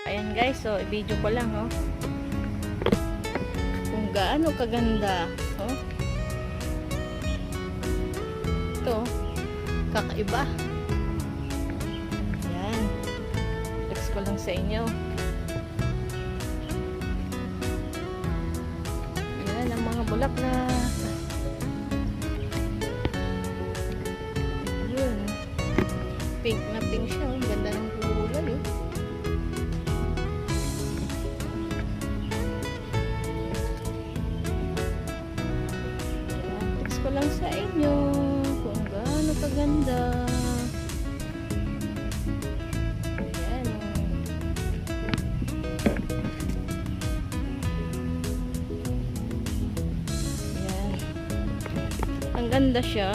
Ayan guys, so i-video ko lang, oh. Kung gaano kaganda, oh. Ito, kakaiba. Ayan. Flex ko lang sa inyo. Ayan, ang mga bulaklak. Yun. Pink na pink siya, oh. Ganda ng kulay, oh. Ko lang sa inyo kung gaano kaganda. Ayan. Ayan. Ang ganda siya.